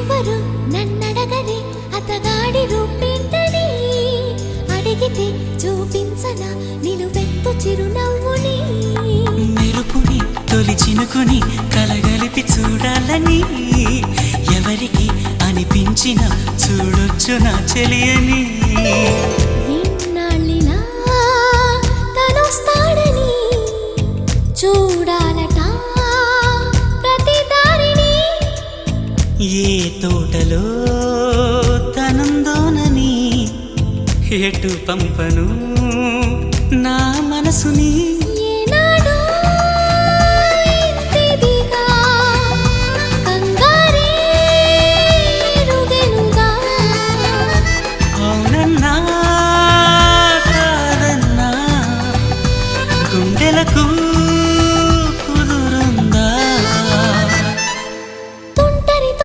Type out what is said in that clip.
ఎవ్వరు నన్నడగని అతగాడి రూపేంటని అడిగితే చూపించనా నిలువెత్తు చిరునవ్వుని మెరుపుని తొలి చినుకుని కలగలిపి చూడాలని ఎవరికి అనిపించిన చూడొచ్చు నా చెలియని ఎన్నాళ్ళినా తనొస్తాడని చూడాలట ప్రతి దారిని ఏ తోటలో తనందోనని ఎటు పంపను నా మనసుని